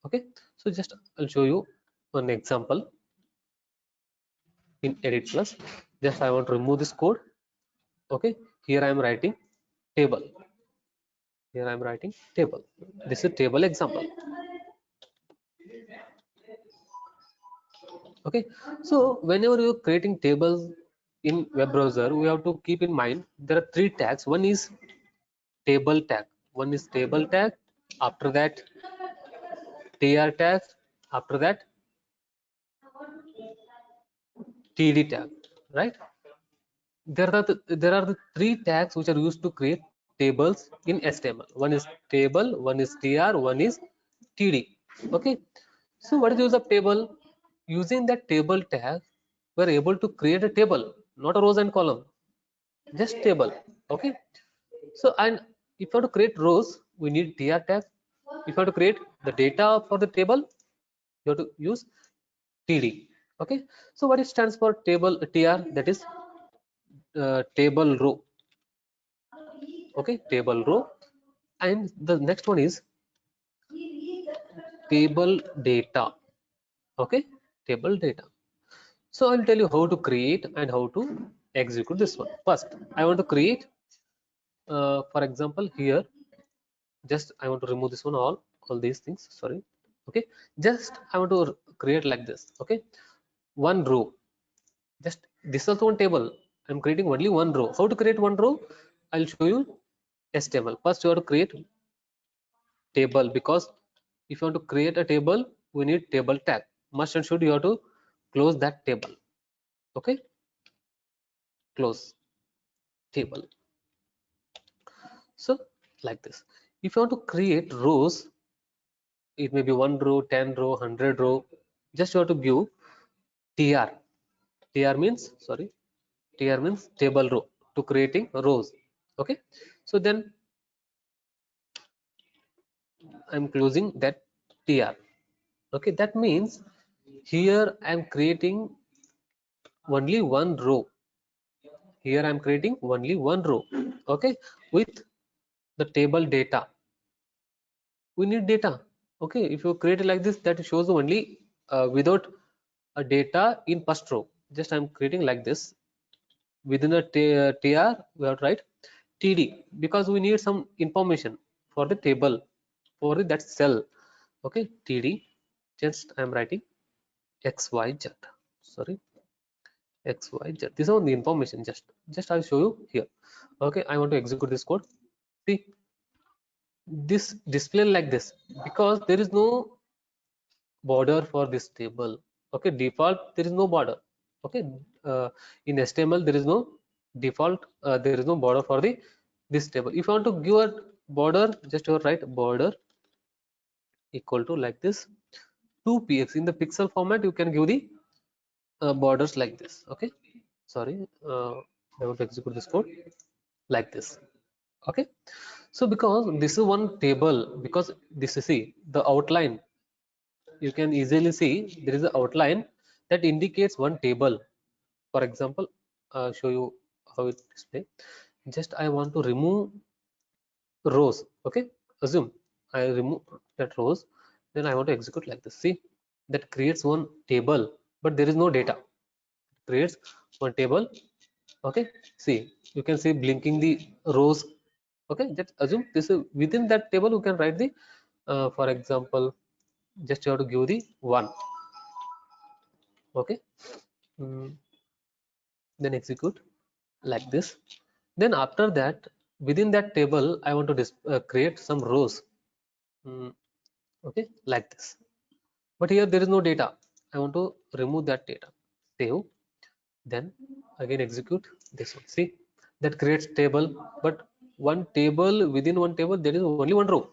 Okay, so just I'll show you one example in edit plus. Just I want to remove this code. Okay, here I am writing table. Here I am writing table. This is table example. Okay, so whenever you're creating tables in web browser, we have to keep in mind there are three tags. One is table tag. One is table tag, after that tr tag, after that td tag, right? There are the three tags which are used to create tables in HTML. One is table, one is tr, one is td. Okay, so what is the use of table? Using that table tag, we're able to create a table, not a rows and column, just table. Okay, so and if you want to create rows, we need tr tag. If you want to create the data for the table, you have to use td. Okay, so what it stands for? Table tr, that is table row. Okay, table row. And the next one is table data. Okay, table data. So I'll tell you how to create and how to execute this one. First, I want to create, for example, here, just I want to remove this one, all these things, sorry. Okay, just I want to create like this. Okay, one row, just this is also one table. I'm creating only one row. How to create one row? I'll show you HTML. First, you have to create table, because if you want to create a table, we need table tag. Must and should, you have to close that table. Okay, close table. So like this. If you want to create rows, it may be one row, 10 row, 100 row, just you have to give tr. Tr means, sorry, tr means table row, to creating rows. Okay, so then I'm closing that tr. Okay, that means here I'm creating only one row. Here I'm creating only one row. Okay, with the table data. We need data. Okay, if you create it like this, that shows only without a data in first row. Just I'm creating like this. Within a tr, we have to write td, because we need some information for the table, for that cell. Okay, td, just I'm writing xyz, sorry, xyz. This is the information. Just I'll show you here. Okay, I want to execute this code. See, this display like this, because there is no border for this table. Okay, default there is no border. Okay, in HTML there is no default, there is no border for the this table. If you want to give a border, just you write border equal to like this 2px. In the pixel format you can give the borders like this. Okay, sorry, I want to execute this code like this. Okay, so because this is one table, because this is, see, the outline, you can easily see there is an outline that indicates one table. For example, show you how it display. Just I want to remove rows. Okay, assume I remove that rows, then I want to execute like this. See, that creates one table, but there is no data. It creates one table. Okay, see, you can see blinking the rows. Okay, just assume this is within that table. You can write the for example, just you have to give the one. Okay, mm, then execute like this. Then after that, within that table, I want to create some rows. Mm, okay, like this. But here there is no data. I want to remove that data. Save. Then again execute this one. See, that creates table, but one table, within one table there is only one row.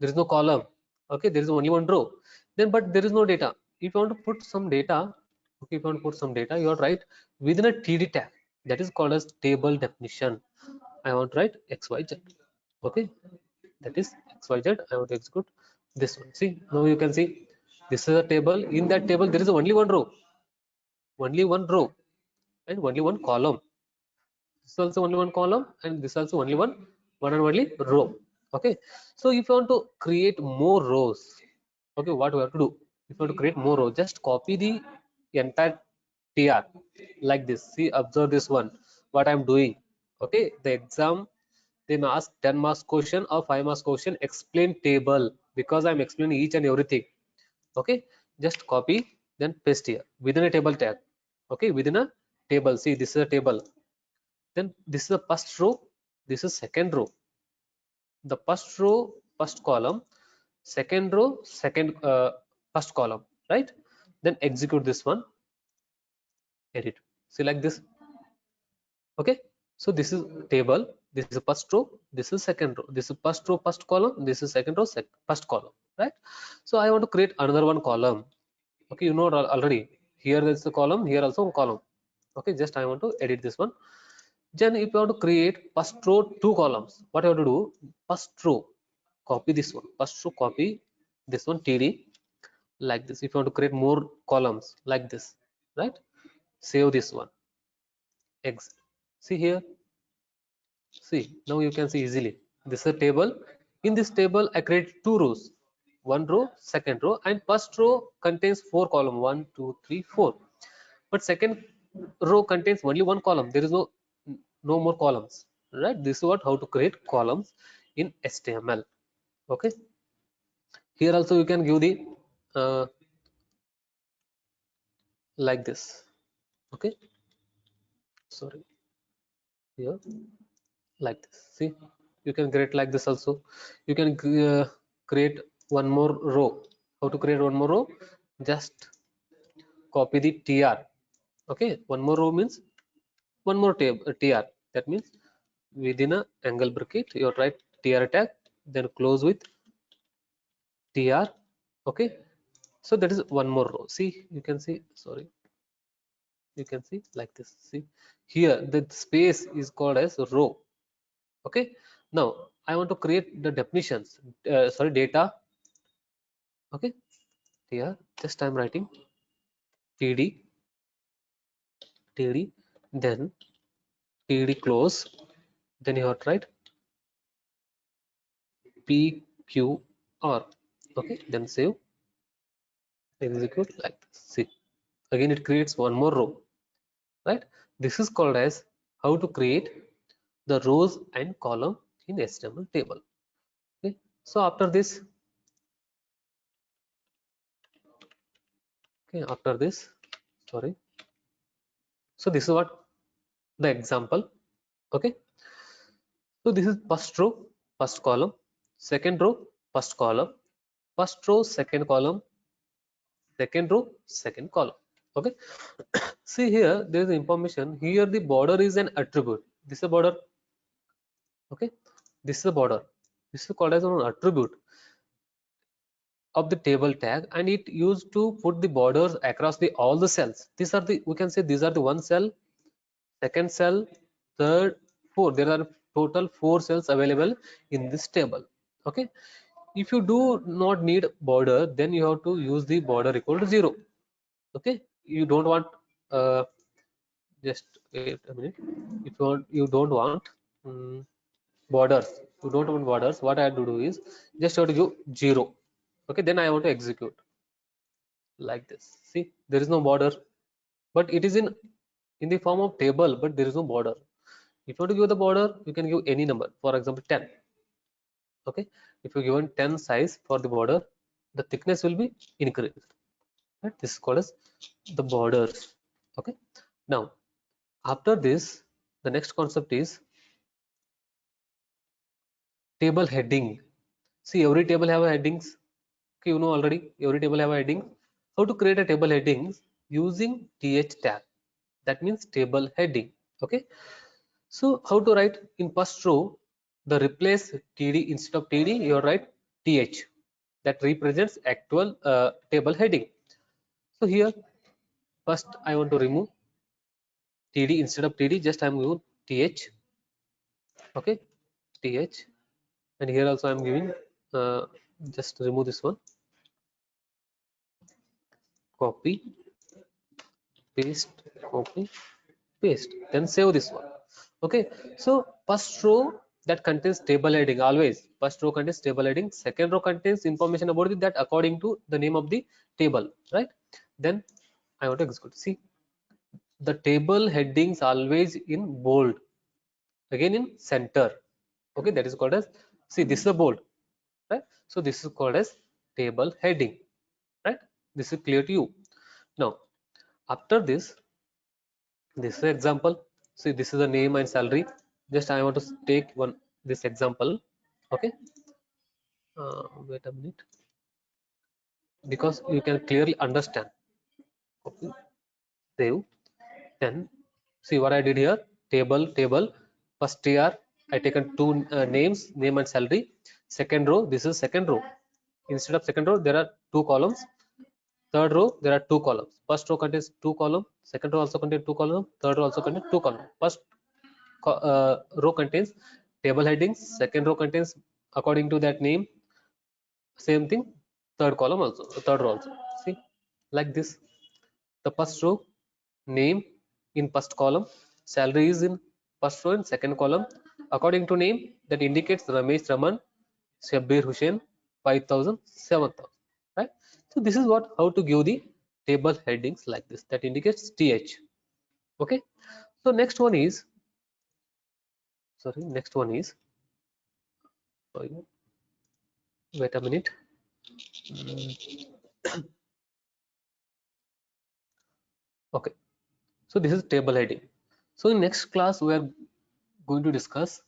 There is no column. Okay, there is only one row. Then but there is no data. If you want to put some data, okay, if you want to put some data, you have to write within a td tag, that is called as table definition. I want to write xyz. Okay, that is xyz. I want to execute this one. See, now you can see this is a table. In that table there is only one row, and only one column. This is also only one column, and this is also only one and only row. Okay, so if you want to create more rows, okay, what we have to do? If you want to create more rows, just copy the entire tr like this. See, observe this one, what I'm doing. Okay, the exam, they may ask 10 marks question or 5 marks question, explain table, because I'm explaining each and everything. Okay, just copy, then paste here within a table tag. Okay, within a table. See, this is a table. Then this is the first row, this is second row. the first row, first column, second row, first column, right? Then execute this one, edit. See, like this. Okay, so this is table, this is first row, this is second row, this is first row, first column, this is second row, first column, right? So I want to create another one column. Okay, you know already, here there's a column, here also a column. Okay, just I want to edit this one. Then if you want to create first row 2 columns, what you have to do, first row copy this one, first row copy this one, td, like this. If you want to create more columns like this, right, save this one, X. See here, see, now you can see easily. This is a table. In this table, I create 2 rows. One row, second row, and first row contains 4 columns. 1, 2, 3, 4. But second row contains only 1 column. There is no more columns. Right? This is what how to create columns in HTML. Okay. Here also you can give the like this. Okay. Sorry. Here, like this. See, you can create like this also. You can create one more row. How to create one more row? Just copy the tr. Okay, one more row means one more tr. That means within a angle bracket you write tr tag, then close with tr. Okay, so that is one more row. See, you can see, sorry, you can see like this. See here, the space is called as row. Okay, now I want to create the definitions, sorry, data. Okay, here just I'm writing td, then td close, then you have to write pqr. Okay, then save, execute like this. See, again it creates one more row, right? This is called as how to create the rows and column in HTML table. Okay, so after this, okay, after this, sorry, so this is what the example. Okay, so this is first row, first column, second row, first column, first row, second column, second row, second column. Okay, see here there is information. Here the border is an attribute. This is a border. Okay, this is a border. This is called as an attribute of the table tag, and it used to put the borders across the all the cells. These are the, we can say these are the one cell, second cell, third, four. There are total 4 cells available in this table. Okay, if you do not need border, then you have to use the border equal to 0. Okay, you don't want just wait a minute. If you don't want borders, you don't want borders, what I have to do is just have to give 0. Okay, then I want to execute like this. See, there is no border, but it is in the form of table, but there is no border. If you want to give the border, you can give any number, for example 10. Okay, if you given 10 size for the border, the thickness will be increased. Right? This is called as the borders. Okay, now after this, the next concept is table heading. See, every table have a headings. Okay, you know already, every table have a heading. How to create a table headings? Using th tag. That means table heading. Okay, so how to write in first row, the replace td, instead of td you write th. That represents actual table heading. So here first I want to remove td, instead of td just I'm giving th. Okay, th, and here also I'm giving just remove this one, copy, paste, copy, paste, then save this one. Okay, so first row that contains table heading, always first row contains table heading, second row contains information about it that according to the name of the table, right? Then I want to execute. See, the table headings always in bold, again in center. Okay, that is called as, see, this is a bold, right? So this is called as table heading, right? This is clear to you. Now after this, this is example. See, this is the name and salary. Just I want to take one this example. Okay, wait a minute, because you can clearly understand. Okay, save. Then see what I did here. Table, first tr, I taken two names, name and salary. Second row, this is second row. Instead of second row, there are two columns. Third row, there are two columns. First row contains two columns, second row also contains two columns, third row also contains two columns. First row contains table headings, second row contains according to that name, same thing, third column also, third row also. See, like this. The first row, name in first column, salary is in first row in second column. According to name, that indicates Ramesh Raman, Shabbir Hussain, 5,000, 7,000, right? So this is what, how to give the table headings like this, that indicates th. Okay, so next one is, sorry, next one is, wait a minute. Okay, so this is table heading. So in next class we are going to discuss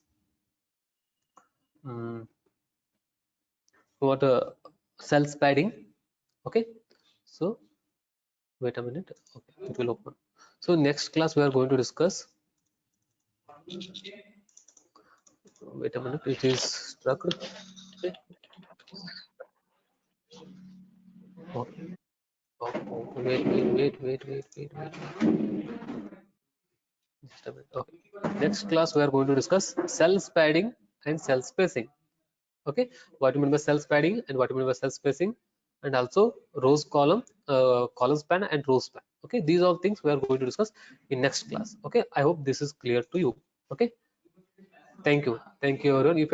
what cells padding. Okay, so wait a minute. Okay, it will open. So next class we are going to discuss, wait a minute, it is stuck. Okay. Okay. Oh, wait. Just a minute. Okay. Next class we are going to discuss cell padding and cell spacing. Okay, what you mean by cell padding and what you mean by cell spacing, and also rows column, column span and row span. Okay, these are things we are going to discuss in next class. Okay, I hope this is clear to you. Okay, thank you everyone. If